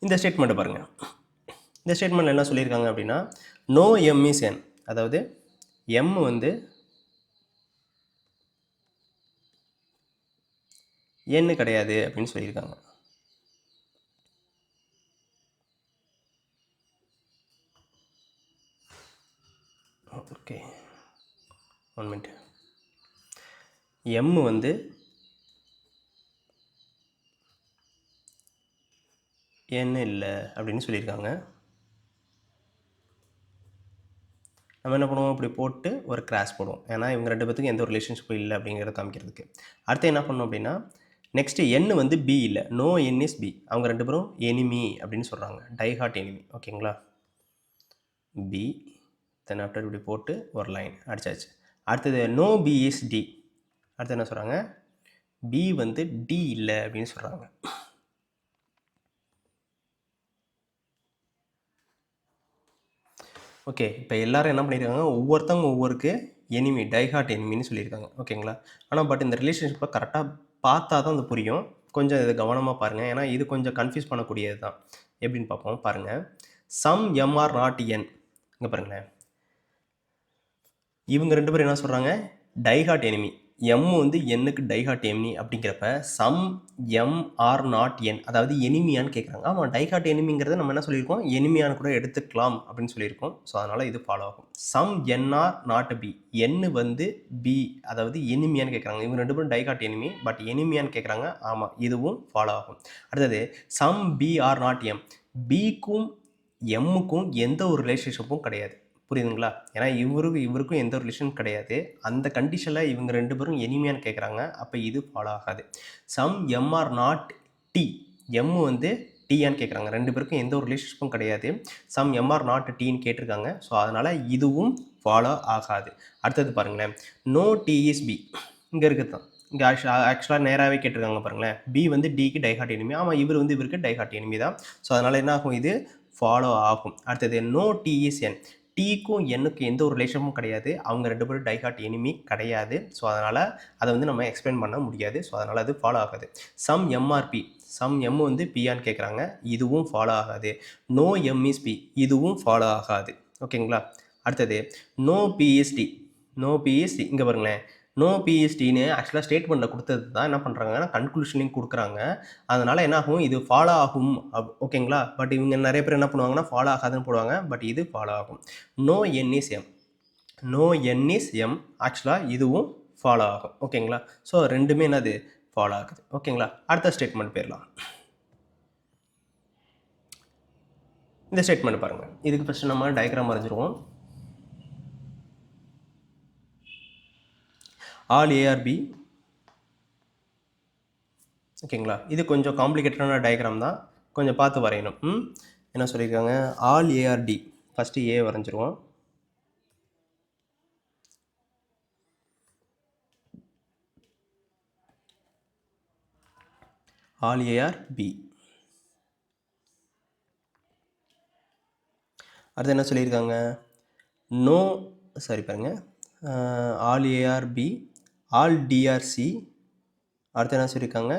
இந்த ஸ்டேட்மெண்ட்டை பாருங்கள். இந்த ஸ்டேட்மெண்ட்டில் என்ன சொல்லியிருக்காங்க அப்படின்னா, நோ எம் இஸ் என். அதாவது எம் வந்து n கிடையாது அப்படின்னு சொல்லியிருக்காங்க. Okay, 1 minute. எம் வந்து n இல்லை அப்படின்னு சொல்லியிருக்காங்க. நம்ம என்ன பண்ணுவோம், இப்படி போட்டு ஒரு கிராஸ் போடுவோம். ஏன்னா இவங்க 2 பேத்துக்கும் எந்த ஒரு ரிலேஷன்ஷிப்பும் இல்லை அப்படிங்கிறத காமிக்கிறதுக்கு. அடுத்து என்ன பண்ணோம் அப்படின்னா, நெக்ஸ்ட்டு n வந்து பி இல்லை, நோ n இஸ் பி. அவங்க 2 பேரும் எனிமி அப்படின்னு சொல்கிறாங்க, டைஹார்ட் எனிமி. ஓகேங்களா, பி, தென் ஆஃப்டர் இப்படி போட்டு ஒரு லைன் அடிச்சாச்சு. அடுத்தது நோ பி இஸ் டி. அடுத்து என்ன சொல்கிறாங்க, பி வந்து டி இல்லை அப்படின்னு சொல்கிறாங்க. ஓகே, இப்போ எல்லோரும் என்ன பண்ணியிருக்காங்க, ஒவ்வொருத்தவங்க ஒவ்வொருக்கு எனிமி, டைஹார்ட் எனிமின்னு சொல்லியிருக்காங்க. ஓகேங்களா, ஆனால் பட் இந்த ரிலேஷன்ஷிப்பை கரெக்டாக பார்த்தா தான் அது புரியும். கொஞ்சம் இது கவனமாக பாருங்கள், ஏன்னா இது கொஞ்சம் கன்ஃபியூஸ் பண்ணக்கூடியது தான். எப்படின்னு பார்ப்போம், பாருங்கள். சம் எம்ஆர் நாட் என். இங்கே பாருங்களேன், இவங்க 2 பேரும் என்ன சொல்கிறாங்க, டைஹார்ட் எனிமி. எம் வந்து என்னுக்கு டைஹார்ட் எனிமி அப்படிங்கிறப்ப சம் எம் ஆர் நாட் என், அதாவது எனிமியான்னு கேட்குறாங்க. ஆமாம், டைஹார்ட் எனிமிங்கிறத நம்ம என்ன சொல்லியிருக்கோம், எனிமியான்னு கூட எடுத்துக்கலாம் அப்படின்னு சொல்லியிருக்கோம். ஸோ அதனால் இது ஃபாலோ ஆகும். Some N are not P. N வந்து பி, அதாவது எனிமியான்னு கேட்குறாங்க. இவங்க 2 பேரும் டைஹார்ட் எனிமி, பட் எனிமியான்னு கேட்குறாங்க. ஆமாம், இதுவும் ஃபாலோ ஆகும். அடுத்தது some B are not M. பிக்கும் எம்முக்கும் எந்த ஒரு ரிலேஷன்ஷிப்பும் கிடையாது. புரியுதுங்களா, ஏன்னா இவருக்கும் எந்த ஒரு ரிலேஷனும் கிடையாது. அந்த கண்டிஷனில் இவங்க 2 பேரும் எனிமியான்னு கேட்குறாங்க. அப்போ இது ஃபாலோ ஆகாது. Some M are not D. M வந்து டியான்னு கேட்குறாங்க. 2 பேருக்கும் எந்த ஒரு ரிலேஷன்ஷிப்பும் கிடையாது. சம் எம்ஆர் நாட் டின்னு கேட்டிருக்காங்க. ஸோ அதனால் இதுவும் ஃபாலோ ஆகாது. அடுத்தது பாருங்களேன், நோ டி இஸ் பி. இங்கே இருக்குது தான், இங்கே ஆக்சுவலாக நேராகவே கேட்டிருக்காங்க பாருங்களேன். பி வந்து டிக்கு டைஹார்ட் எனிமி. ஆமாம், இவர் வந்து இவருக்கு டைஹார்ட் எனிமி தான். ஸோ அதனால் என்ன ஆகும், இது ஃபாலோ ஆகும். அடுத்தது நோ டி இஸ் என். டிக்கும் என்னுக்கும் எந்த ஒரு ரிலேஷனும் கிடையாது. அவங்க 2 பேரும் டைஹார்ட் எனிமி கிடையாது. ஸோ அதனால் அதை வந்து நம்ம எக்ஸ்பிளைன் பண்ண முடியாது. ஸோ அதனால் அது ஃபாலோ ஆகாது. Some MRP. சம் எம் வந்து பியான்னு கேட்குறாங்க, இதுவும் ஃபாலோ ஆகாது. நோ எம் இஸ் பி, இதுவும் ஃபாலோ ஆகாது. ஓகேங்களா? அடுத்தது நோ பிஎஸ்டி, நோ பிஎஸ்டி இங்கே பாருங்களேன், நோ பிஎஸ்டின்னு ஆக்சுவலாக ஸ்டேட்மெண்ட்டில் கொடுத்தது தான் என்ன பண்ணுறாங்கன்னா கன்க்ளூஷன்லையும் கொடுக்குறாங்க. அதனால் என்ன ஆகும், இது ஃபாலோ ஆகும் ஓகேங்களா? பட் இவங்க நிறைய பேர் என்ன பண்ணுவாங்கன்னா ஃபாலோ ஆகாதுன்னு போடுவாங்க, பட் இது ஃபாலோ ஆகும். No N is M, no N is M, ஆக்சுவலாக இதுவும் ஃபாலோ ஆகும். ஓகேங்களா? ஸோ ரெண்டுமே என்னது ஃபாலோ ஆகுது. ஓகேங்களா? அடுத்த ஸ்டேட்மெண்ட் போயிடலாம். இந்த ஸ்டேட்மெண்ட் பாருங்கள், இதுக்கு ஃபஸ்ட்டு நம்ம டயக்ராம் வரைஞ்சிருவோம். ஆல் ஏஆர்பி, ஓகேங்களா? இது கொஞ்சம் காம்ப்ளிகேட்டடான டயக்ராம் தான், கொஞ்சம் பார்த்து வரையணும். என்ன சொல்லியிருக்காங்க, ஆல் ஏஆர்டி, ஃபஸ்ட்டு ஏ வரைஞ்சிருவோம். All A are B. அடுத்து என்ன சொல்லியிருக்காங்க, நோ சாரி பாருங்கள், all A are B, all D are C. அடுத்து என்ன சொல்லியிருக்காங்க,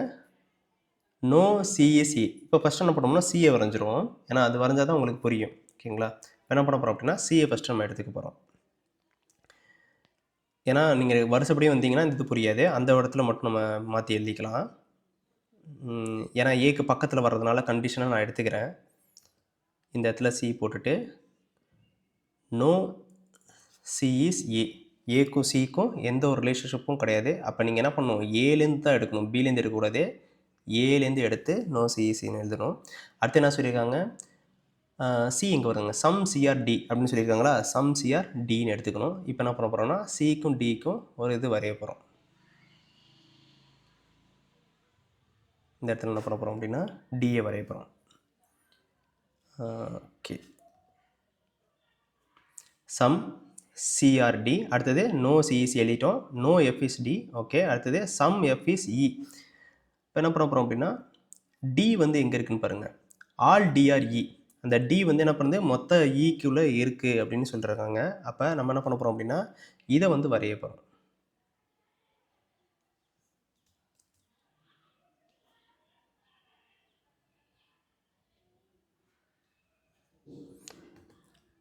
நோ சிஎஸ்சி. இப்போ ஃபஸ்ட்டு என்ன பண்ணோம்னா சிஏ வரைஞ்சிருவோம், ஏன்னா அது வரைஞ்சால் தான் உங்களுக்கு புரியும். ஓகேங்களா? இப்போ என்ன பண்ண போகிறோம் அப்படின்னா சிஏ ஃபஸ்ட்டு நம்ம எடுத்துக்க போகிறோம். ஏன்னா நீங்கள் வருஷப்படியே வந்தீங்கன்னா இது புரியாது, அந்த இடத்துல மட்டும் நம்ம மாற்றி எழுதிக்கலாம். ஏன்னா ஏக்கு பக்கத்தில் வர்றதுனால கண்டிஷனை நான் எடுத்துக்கிறேன். இந்த இடத்துல சி போட்டுட்டு நோ சி இஸ் ஏ, ஏக்கும் சிக்கும் எந்த ஒரு ரிலேஷன்ஷிப்பும் கிடையாது. அப்போ நீங்கள் என்ன பண்ணணும், ஏலேருந்து தான் எடுக்கணும், பிலேருந்து எடுக்கக்கூடாது. ஏலேருந்து எடுத்து நோ சிஇசின்னு எழுதணும். அடுத்து என்ன சொல்லியிருக்காங்க, சி இங்கே வருங்க, சம் சிஆர் டி அப்படின்னு சொல்லியிருக்காங்களா, சம் சிஆர் டின்னு எடுத்துக்கணும். இப்போ என்ன பண்ண போகிறோம்னா சிக்கும் டிக்கும் ஒரு இது வரைய போகிறோம். இந்த இடத்துல என்ன பண்ண போகிறோம் அப்படின்னா டிஏ வரைய போகிறோம். ஓகே, சம் சிஆர்டி, அடுத்தது நோ சிஇசி எழுதிட்டோம், no F is D. Okay, அடுத்தது சம் எஃப் இஸ் இ. இப்போ என்ன பண்ண போகிறோம் அப்படின்னா டி வந்து எங்கே இருக்குன்னு பாருங்கள், ஆல் டிஆர்இ. அந்த டி வந்து என்ன பண்ணுது, மொத்த ஈக்குள்ளே இருக்குது அப்படின்னு சொல்லியிருக்காங்க. அப்போ நம்ம என்ன பண்ண போகிறோம் அப்படின்னா இதை வந்து வரைய போகிறோம்.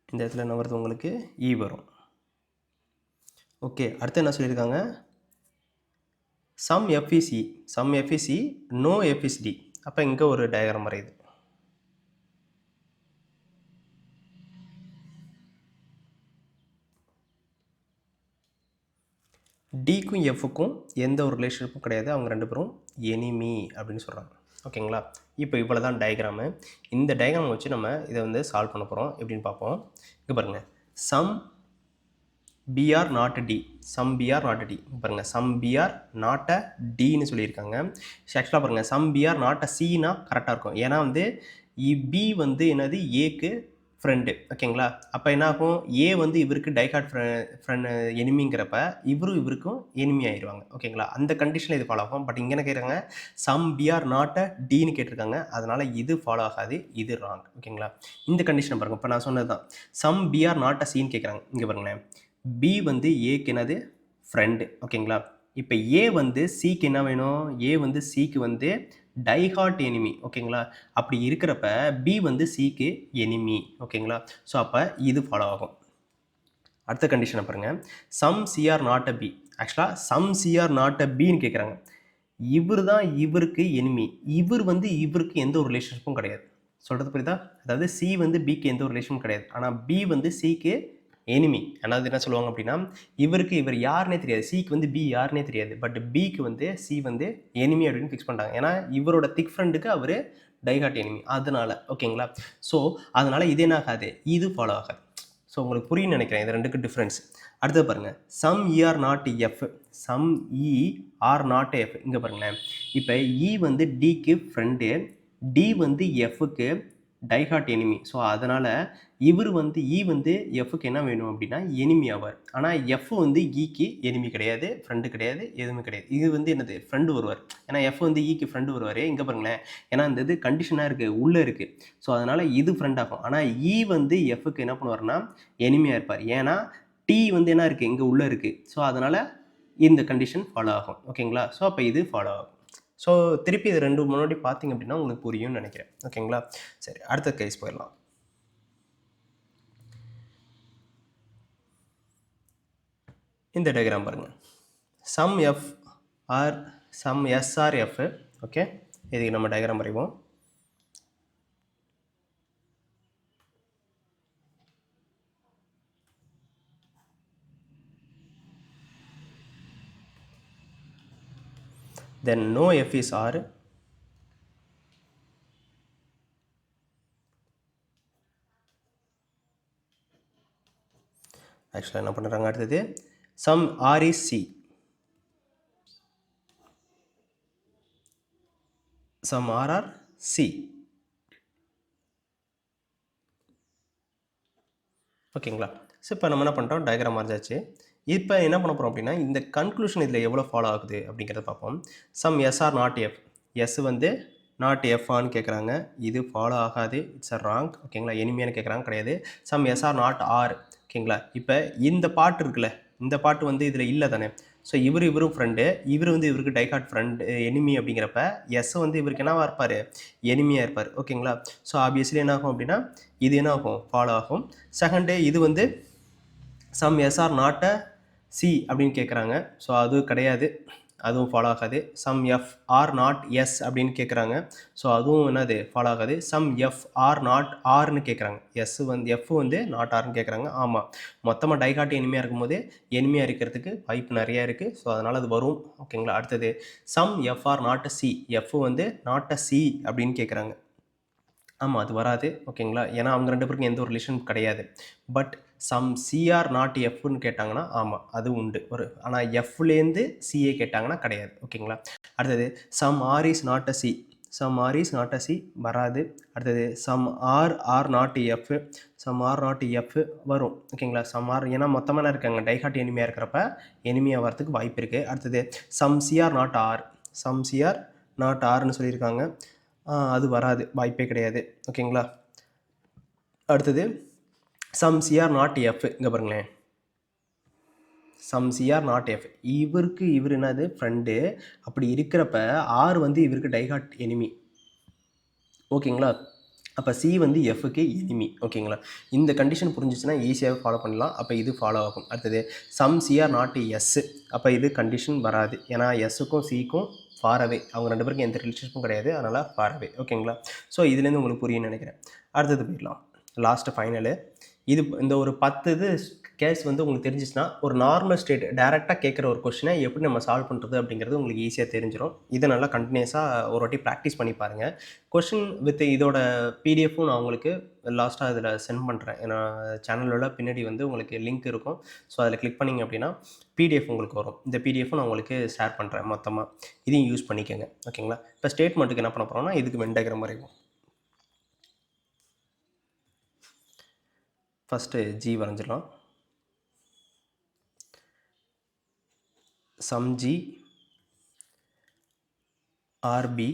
இந்த இடத்துல என்ன வருது உங்களுக்கு, இ வரும். ஓகே, அடுத்து என்ன சொல்லியிருக்காங்க, some F is C, some F is C, no F is D. அப்போ இங்கே ஒரு டயக்ராம் வரையுது. டிக்கும் எஃப்க்கும் எந்த ஒரு ரிலேஷன்ஷிப்பும் கிடையாது, அவங்க ரெண்டு பேரும் எனிமி அப்படின்னு சொல்கிறாங்க. ஓகேங்களா? இப்போ இவ்வளோ தான் டயக்ராமு. இந்த டயக்ராம் வச்சு நம்ம இதை வந்து சால்வ் பண்ண போகிறோம். எப்படின்னு பார்ப்போம். இங்கே பாருங்கள், some B are not D, some B are not D. பாருங்கள், சம் பிஆர் நாட் அ டின்னு சொல்லியிருக்காங்க. ஆக்சுவலாக பாருங்கள், சம் பிஆர் நாட் அ சின்னா கரெக்டாக இருக்கும். ஏன்னா வந்து பி வந்து என்னது ஏக்கு ஃப்ரெண்டு. ஓகேங்களா? அப்போ என்ன ஆகும், ஏ வந்து இவருக்கு டைகாட் ஃப்ரெண்ட் எனிமிங்கிறப்ப இவருக்கும் எனிமி ஆயிடுவாங்க. ஓகேங்களா? அந்த கண்டிஷனில் இது ஃபாலோ ஆகும். பட் இங்கே என்ன கேட்குறாங்க, சம் பிஆர் நாட் அ டின்னு கேட்டிருக்காங்க. அதனால் இது ஃபாலோ ஆகாது, இது ராங். ஓகேங்களா? இந்த கண்டிஷனை பாருங்கள், இப்போ நான் சொன்னது தான், சம் பிஆர் நாட் அ சின்னு கேட்குறாங்க. இங்கே பாருங்களேன், பி வந்து ஏக்கு என்னது ஃப்ரெண்டு. ஓகேங்களா? இப்போ ஏ வந்து சிக்கு என்ன வேணும், ஏ வந்து சிக்கு வந்து டைஹார்ட் எனிமி. ஓகேங்களா? அப்படி இருக்கிறப்ப பி வந்து சிக்கு எனிமி. ஓகேங்களா? ஸோ அப்போ இது ஃபாலோ ஆகும். அடுத்த கண்டிஷனை பாருங்கள், some C are not a B. ஆக்சுவலாக சம் சிஆர் நாட் அ பின்னு கேட்குறாங்க. இவர் தான் இவருக்கு எனிமி, இவர் வந்து இவருக்கு எந்த ஒரு ரிலேஷன்ஷிப்பும் கிடையாது. சொல்கிறது புரியுதா? அதாவது சி வந்து பிக்கு எந்த ஒரு ரிலேஷனும் கிடையாது, ஆனால் பி வந்து சிக்கு எனிமி. அதாவது என்ன சொல்லுவாங்க அப்படின்னா, இவருக்கு இவர் யாருன்னே தெரியாது, சிக்கு வந்து பி யாருன்னே தெரியாது, பட் பிக்கு வந்து சி வந்து எனிமி அப்படின்னு ஃபிக்ஸ் பண்ணிட்டாங்க. ஏன்னா இவரோட திக் ஃப்ரெண்டுக்கு அவர் டைஹார்ட் எனிமி, அதனால. ஓகேங்களா? ஸோ அதனால் இது என்ன ஆகாது, இது ஃபாலோ ஆகாது. ஸோ உங்களுக்கு புரியுன்னு நினைக்கிறேன் இது ரெண்டுக்கு டிஃப்ரென்ஸ். அடுத்தது பாருங்கள், some E are not F, some E are not F. இங்கே பாருங்களேன், இப்போ இ வந்து டிக்கு ஃப்ரெண்டு, டி வந்து எஃப்க்கு டைஹார்ட் எனிமி. ஸோ அதனால் இவர் வந்து இ வந்து எஃப்க்கு என்ன வேணும் அப்படின்னா எனிமி ஆவார். ஆனால் எஃப் வந்து இக்கு எனிமி கிடையாது, ஃப்ரெண்டு கிடையாது, எதுவுமே கிடையாது. இது வந்து என்னது, ஃப்ரெண்டு வருவார். ஏன்னா எஃப் வந்து இக்கு ஃப்ரெண்டு வருவார். இங்கே பாருங்களேன், ஏன்னா இந்த இது கண்டிஷனாக இருக்குது, உள்ளே இருக்குது. ஸோ அதனால் இது ஃப்ரெண்ட் ஆகும். ஆனால் இ வந்து எஃப்க்கு என்ன பண்ணுவார்னா எனிமியாக இருப்பார். ஏன்னா டி வந்து என்ன இருக்குது, இங்கே உள்ளே இருக்குது. ஸோ அதனால் இந்த கண்டிஷன் ஃபாலோ ஆகும். ஓகேங்களா? ஸோ அப்போ இது ஃபாலோ ஆகும். ஸோ திருப்பி இது 2 முன்னாடி பார்த்தீங்க அப்படின்னா உங்களுக்கு புரியும்னு நினைக்கிறேன். ஓகேங்களா? சரி, அடுத்த கேஸ் போயிடலாம். இந்த டயக்ராம் பாருங்கள். Some F are some S are F. Okay, இதுக்கு நம்ம டயக்ராம் வரைவோம். then no f is r. ஆக்சுவலாக என்ன பண்ணுறாங்க, அடுத்தது some r is c. Some r are c. ஓகேங்களா? ஸோ இப்போ நம்ம என்ன பண்ணுறோம், டயக்ராம் வரைஞ்சாச்சு. இப்போ என்ன பண்ண போகிறோம் அப்படின்னா, இந்த கன்க்ளூஷன் இதில் எவ்வளோ ஃபாலோ ஆகுது அப்படிங்கிறத பார்ப்போம். Some S are not F. S வந்து நாட் எஃப்ஆன்னு கேட்குறாங்க, இது ஃபாலோ ஆகாது, இட்ஸ் அ ராங். ஓகேங்களா? எனிமையானு கேட்குறாங்க, கிடையாது. Some S are not R. ஓகேங்களா? இப்போ இந்த பாட்டு இருக்குல்ல, இந்த பாட்டு வந்து இதில் இல்லை தானே. ஸோ இவரும் ஃப்ரெண்டு, இவர் வந்து இவருக்கு டைகாட் ஃப்ரெண்டு எனிமி அப்படிங்கிறப்ப எஸ் வந்து இவருக்கு என்னவா இருப்பார், எனிமியாக இருப்பார். ஓகேங்களா? ஸோ ஆப்வியஸ்லி என்ன ஆகும் அப்படின்னா, இது என்ன ஆகும், ஃபாலோ ஆகும். செகண்டு இது வந்து some S are not a C அப்படின்னு கேட்குறாங்க, ஸோ அது கிடையாது, அதுவும் ஃபாலோ ஆகாது. Some F are not S அப்படின்னு கேட்குறாங்க, ஸோ அதுவும் என்னது, ஃபாலோ ஆகாது. சம் எஃப் ஆர் நாட் ஆர்னு கேட்குறாங்க, எஸ் வந்து எஃப் வந்து நாட் ஆர்னு கேட்குறாங்க. ஆமாம், மொத்தமாக டைகாட்டி எனிமையாக இருக்கும்போது எனிமையாக இருக்கிறதுக்கு வாய்ப்பு நிறையா இருக்குது, ஸோ அதனால் அது வரும். ஓகேங்களா? அடுத்தது some F are not a C. F வந்து நாட் அ சி அப்படின்னு கேட்குறாங்க. ஆமாம், அது வராது. ஓகேங்களா? ஏன்னா அவங்க 2 பேருக்கும் எந்த ஒரு ரிலேஷன் கிடையாது. பட் சம் சிஆர் நாட் எஃப்னு கேட்டாங்கன்னா ஆமாம், அது உண்டு ஒரு. ஆனால் எஃப்லேருந்து சிஏ கேட்டாங்கன்னா கிடையாது. ஓகேங்களா? அடுத்தது some R is not a C. Some R is not a C வராது. அடுத்தது some R not F. Some R not F வரும். ஓகேங்களா? சம் ஆர், ஏன்னா மொத்தமாக என்ன இருக்காங்க, டைகாட் எனிமையாக இருக்கிறப்ப எனிமையாக வரதுக்கு வாய்ப்பு இருக்குது. அடுத்தது some C are not R. Some C are not ஆர்னு சொல்லியிருக்காங்க, அது வராது, வாய்ப்பே கிடையாது. ஓகேங்களா? அடுத்தது சம் சிஆர் நாட் எஃப். இங்கே பாருங்களேன், சம் சிஆர் நாட் எஃப். இவருக்கு இவர் என்னது, ஃப்ரெண்டு. அப்படி இருக்கிறப்ப ஆர் வந்து இவருக்கு டைகாட் எனிமி. ஓகேங்களா? அப்போ சி வந்து எஃப்க்கு எனிமி. ஓகேங்களா? இந்த கண்டிஷன் புரிஞ்சிச்சுன்னா ஈஸியாக ஃபாலோ பண்ணலாம். அப்போ இது ஃபாலோ ஆகும். அடுத்தது சம் சிஆர் நாட் எஸ். அப்போ இது கண்டிஷன் வராது, ஏன்னா எஸ்ஸுக்கும் சிக்கும் ஃபாரவே, அவங்க 2 பேருக்கும் எந்த ரிலேஷன்ஷிப்பும் கிடையாது, அதனால் ஃபாரவே. ஓகேங்களா? ஸோ இதுலேருந்து உங்களுக்கு புரியும்னு நினைக்கிறேன். அடுத்தது போயிடலாம், லாஸ்ட்டு ஃபைனலு. இது இந்த ஒரு 10 இது கேஸ் வந்து உங்களுக்கு தெரிஞ்சிச்சுன்னா, ஒரு நார்மல் ஸ்டேட் டேரெக்டாக கேட்குற ஒரு கொஸ்டினை எப்படி நம்ம சால்வ் பண்ணுறது அப்படிங்கிறது உங்களுக்கு ஈஸியாக தெரிஞ்சிடும். இதை நல்லா கண்டினியூஸாக ஒரு வாட்டி ப்ராக்டிஸ் பண்ணி பாருங்கள். கொஸ்டின் வித் இதோட பிடிஎஃப்பும் நான் உங்களுக்கு லாஸ்ட்டாக இதில் சென்ட் பண்ணுறேன். ஏன்னா சேனலோட பின்னாடி வந்து உங்களுக்கு லிங்க் இருக்கும், ஸோ அதில் கிளிக் பண்ணிங்க அப்படின்னா பிடிஎஃப் உங்களுக்கு வரும். இந்த பிடிஎஃப்பும் நான் உங்களுக்கு ஷேர் பண்ணுறேன் மொத்தமாக, இதையும் யூஸ் பண்ணிக்கோங்க. ஓகேங்களா? இப்போ ஸ்டேட்மெண்ட்டுக்கு என்ன பண்ண போகிறோம்னா, இதுக்கு வென் டயக்ராம் வரைவோம். ஃபஸ்ட்டு ஜி வரைஞ்சிடலாம். சம் ஜி ஆர்பி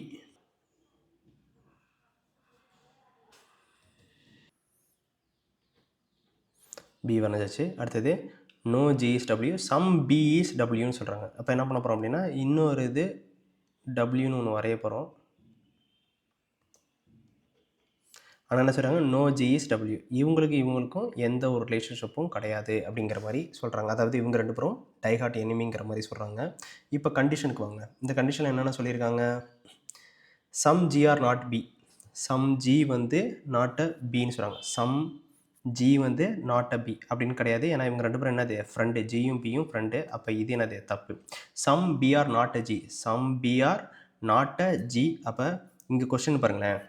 பி வரைஞ்சாச்சு. அடுத்தது no G is W, some B is டபிள்யூன்னு சொல்கிறாங்க. அப்போ என்ன பண்ண போகிறோம் அப்படின்னா, இன்னொரு இது டபிள்யூன்னு ஒன்று வரைய போகிறோம். ஆனால் என்ன சொல்கிறாங்க, நோ ஜி இஸ் டபிள்யூ, இவங்களுக்கும் எந்த ஒரு ரிலேஷன்ஷிப்பும் கிடையாது அப்படிங்கிற மாதிரி சொல்கிறாங்க. அதாவது இவங்க 2 பேரும் டைகாட் எனிமிங்கிற மாதிரி சொல்கிறாங்க. இப்போ கண்டிஷனுக்கு வாங்க. இந்த கண்டிஷனில் என்னென்ன சொல்லியிருக்காங்க, some G are not B. Some G வந்து நாட் அ பின்னு சொல்கிறாங்க. சம் ஜி வந்து நாட் அ பி அப்படின்னு கிடையாது, ஏன்னா இவங்க 2 பேரும் என்னது, ஃப்ரெண்டு. ஜியும் பியும் ஃப்ரெண்டு. அப்போ இது என்னது, தப்பு. Some B are not a G. Some B are not a G. அப்போ இங்கே கொஸ்டின் பாருங்களேன்,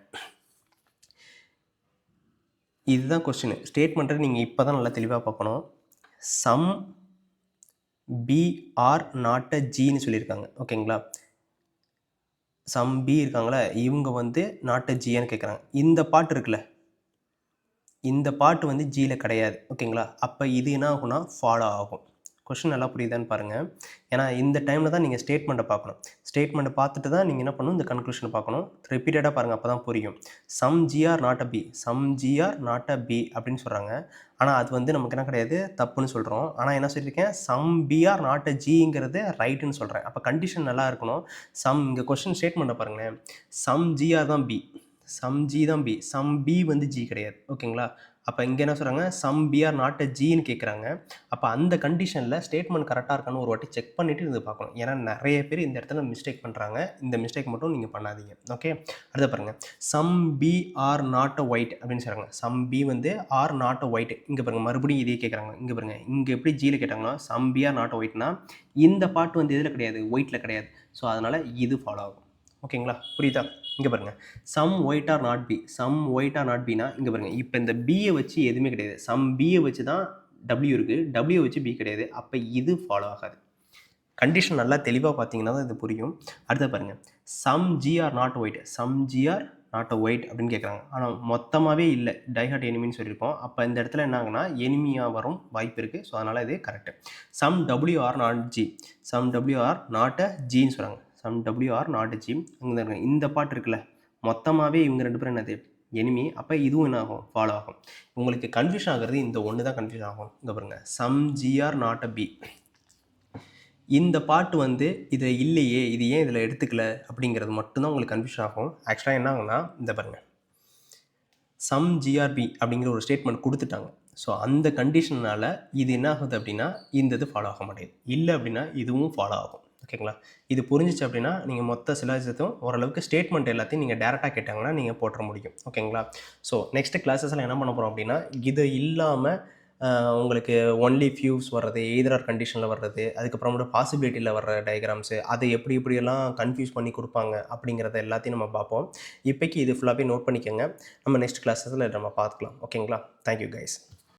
இதுதான் கொஸ்டின். ஸ்டேட்மெண்ட்டை நீங்கள் இப்போ தான் நல்லா தெளிவாக பார்க்கணும். Some B are not a ஜின்னு சொல்லியிருக்காங்க. ஓகேங்களா? சம் பி இருக்காங்களே, இவங்க வந்து நாட் அ ஜின்னு கேட்குறாங்க. இந்த பாட்டு இருக்குல்ல, இந்த பாட்டு வந்து ஜியில் கிடையாது. ஓகேங்களா? அப்போ இது என்ன ஆகும்னா ஃபாலோ ஆகும். கொஸ்டின் நல்லா புரியுதான்னு பாருங்கள். ஏன்னா இந்த டைமில் தான் நீங்கள் ஸ்டேட்மெண்ட்டை பார்க்கணும். ஸ்டேட்மெண்ட்டை பார்த்துட்டு தான் நீங்கள் என்ன பண்ணணும், இந்த கன்க்ளூஷனை பார்க்கணும். ரிப்பீட்டடாக பாருங்கள், அப்போ தான் புரியும். Some G are not a B, some G are not a B அப்படின்னு சொல்கிறாங்க. ஆனால் அது வந்து நமக்கு என்ன கிடையாது, தப்புன்னு சொல்கிறோம். ஆனால் என்ன சொல்லியிருக்கேன், some B are not a ஜிங்கிறது ரைட்டுன்னு சொல்கிறேன். அப்போ கண்டிஷன் நல்லா இருக்கணும். சம் இங்கே கொஸ்டின் ஸ்டேட்மெண்ட்டை பாருங்களேன், சம் ஜி ஆர் தான் பி, சம் ஜி தான் பி, சம் பி வந்து ஜி கிடையாது. ஓகேங்களா? அப்போ இங்கே என்ன சொல்கிறாங்க, some B are not a ஜின்னு கேட்குறாங்க. அப்போ அந்த கண்டிஷனில் ஸ்டேட்மெண்ட் கரெக்டாக இருக்கான்னு ஒரு வாட்டி செக் பண்ணிவிட்டு இது பார்க்கணும். ஏன்னா நிறைய பேர் இந்த இடத்துல மிஸ்டேக் பண்ணுறாங்க. இந்த மிஸ்டேக் மட்டும் நீங்கள் பண்ணாதீங்க. ஓகே, அடுத்த பாருங்கள், some B are not a white அப்படின்னு சொல்கிறாங்க. சம் பி வந்து ஆர் நாட் அ ஒயிட். இங்கே பாருங்கள், மறுபடியும் இதே கேட்குறாங்க. இங்கே பாருங்கள், இங்கே எப்படி ஜியில் கேட்டாங்கன்னா, some B are not a ஒயிட்னா இந்த பாட்டு வந்து எதில் கிடையாது, ஒயிட்டில் கிடையாது. ஸோ அதனால் இது ஃபாலோ ஆகும். ஓகேங்களா, புரியுதா? இங்கே பாருங்கள், some white are not B, some white are not பினா இங்கே பாருங்கள், இப்போ இந்த பியை வச்சு எதுவுமே கிடையாது. சம் பியை வச்சு தான் டபிள்யூ இருக்குது, டபிள்யூ வச்சு பி கிடையாது. அப்போ இது ஃபாலோ ஆகாது. கண்டிஷன் நல்லா தெளிவாக பார்த்தீங்கன்னா தான் இது புரியும். அடுத்த பாருங்கள், some G are not white, some G are not a white அப்படின்னு கேட்குறாங்க. ஆனால் மொத்தமாகவே இல்லை, டைஹார்ட் எனிமின்னு சொல்லியிருப்போம். அப்போ இந்த இடத்துல என்ன ஆகுனா எனிமியாக வரும் வாய்ப்பு இருக்குது. ஸோ அதனால் இது correct. Some W are not G, some W are not a ஜின்னு சொல்கிறாங்க. Some W are not G. இங்கே இந்த பாட்டு இருக்குல்ல, மொத்தமாகவே இவங்க ரெண்டு பேரும் என்னது, எனிமி. அப்போ இதுவும் என்ன ஆகும், ஃபாலோ ஆகும். உங்களுக்கு கன்ஃபியூஷன் ஆகிறது இந்த ஒன்று தான் கன்ஃபியூஷன் ஆகும். இங்கே பாருங்கள், some G are not a B, இந்த பாட்டு வந்து இது இல்லையே, இது ஏன் இதில் எடுத்துக்கல அப்படிங்கிறது மட்டும்தான் உங்களுக்கு கன்ஃபியூஷன் ஆகும். ஆக்சுவலாக என்ன ஆகும்னா, இந்த பாருங்கள், சம் ஜிஆர்பி அப்படிங்கிற ஒரு ஸ்டேட்மெண்ட் கொடுத்துட்டாங்க. ஸோ அந்த கண்டிஷனால் இது என்ன ஆகுது அப்படின்னா, இந்த இது ஃபாலோ ஆக மாட்டேங்குது. இல்லை அப்படின்னா இதுவும் ஃபாலோ ஆகும். ஓகேங்களா? இது புரிஞ்சிச்சு அப்படின்னா நீங்கள் மொத்த சிலாஜத்தும் ஓரளவுக்கு ஸ்டேட்மெண்ட் எல்லாத்தையும் நீங்கள் டேரெக்டாக கேட்டாங்கன்னா நீங்கள் போட்டுற முடியும். ஓகேங்களா? ஸோ நெக்ஸ்ட்டு கிளாஸஸில் என்ன பண்ண போகிறோம் அப்படின்னா, இது இல்லாமல் உங்களுக்கு ஒன்லி ஃபியூஸ் வர்றது, எய்தர் கண்டிஷனில் வர்றது, அதுக்கப்புறமேட்டு பாசிபிலிட்டியில் வர்ற டயக்ராம்ஸு, அதை எப்படி எப்படியெல்லாம் கன்ஃபியூஸ் பண்ணி கொடுப்பாங்க அப்படிங்கிறத எல்லாத்தையும் நம்ம பார்ப்போம். இப்போக்கி இது ஃபுல்லாகவே நோட் பண்ணிக்கோங்க. நம்ம நெக்ஸ்ட் கிளாஸஸில் நம்ம பார்த்துக்கலாம். ஓகேங்களா? Thank you guys.